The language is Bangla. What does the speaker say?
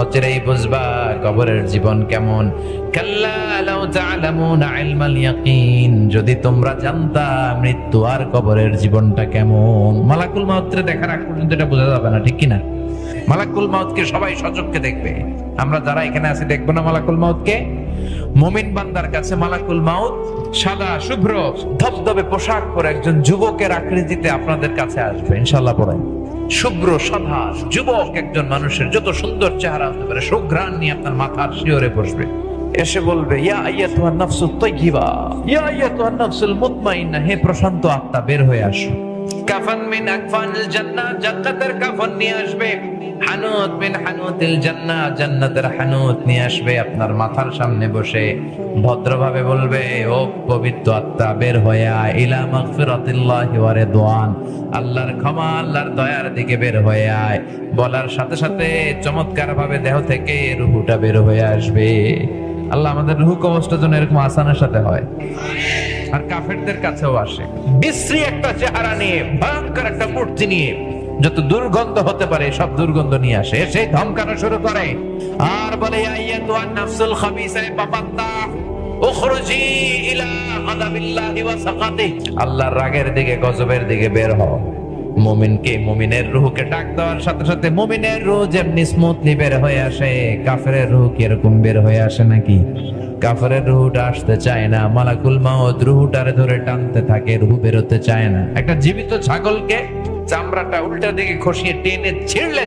অচিরেই বুঝবা কবরের জীবন কেমন। কাল্লা লাউ তা'লামুনা ইলমাল ইয়াকিন, যদি তোমরা জানতা মৃত্যু আর কবরের জীবনটা কেমন। মালাকুল মাউতকে দেখার আগ পর্যন্ত এটা বোঝা যাবে না, ঠিক কি না? মালাকুল মাউতকে সবাই সচক্ষে দেখবে, আমরা যারা এখানে আছি দেখবো না মালাকুল মাউতকে? মুমিন বান্দার কাছে মালাকুল মাউত সাদা শুভ্র ধবধবে পোশাক পরে একজন যুবকের আকৃতিতে আপনাদের কাছে আসবে ইনশাআল্লাহ। পড়েন, শুভ্র সাদা যুবক একজন মানুষের যত সুন্দর চেহারা হতে পারে সুঘ্রাণ নিয়ে আপনার মাথার শিওরে বসবে, এসে বলবে ইয়া আইয়াতুহান নাফসুত তাইয়্যিবা, ইয়া আইয়াতুহান নাফসুল মুতমাইন্নাহ, হে প্রশান্ত আত্মা বের হয়ে আসো। কাফান মিন আকফানিল জান্নাহ, জান্নাতের কাফন নিয়ে আসবে। হানুত মিন হানুতিল জান্নাহ, জান্নাতের হানুত নিয়ে আসবে। আপনার মাথার সামনে বসে ভদ্রভাবে বলবে, ও পবিত্র আত্মা বের হয়ে আয়, ইলা মাগফিরাতিল্লাহি ওয়া রিদওয়ান, আল্লাহর ক্ষমা আল্লাহর দয়ার দিকে বের হয়ে আয়। বলার সাথে সাথে চমৎকার ভাবে দেহ থেকে রূহটা বের হয়ে আসবে। আল্লাহ আমাদের রূহ কবজটা যেন এরকম আসানের সাথে হয়। আর কাফেরদের কাছেও আসে বিশ্রী একটা চেহারা নিয়ে, ভয়ঙ্কর একটা মূর্তি নিয়ে, যত দুর্গন্ধ হতে পারে সব দুর্গন্ধ নিয়ে আসে, এসে ধমকানো শুরু করে আর বলে আইয়াতুহান নাফসুল খাবিসা বাবাত্তা উখরুজি ইলা গাদাবিল্লাহি ওয়া সাকাতি, আল্লাহর রাগের দিকে গজবের দিকে বের হও। মুমিনকে, মুমিনের রূহকে ডাক দেওয়ার সাথে সাথে মুমিনের রূহ যেমনি স্মুথলি বের হয়ে আসে, কাফেরের রূহ কি এরকম বের হয়ে আসে নাকি? কাফেরের রূহটা আসতে চায় না, মালাকুল মাউত রূহটারে ধরে টানতে থাকে, রূহ বেরোতে চায় না। একটা জীবিত ছাগলকে চামড়াটা উল্টা দিকে খসিয়ে টেনে ছিঁড়লে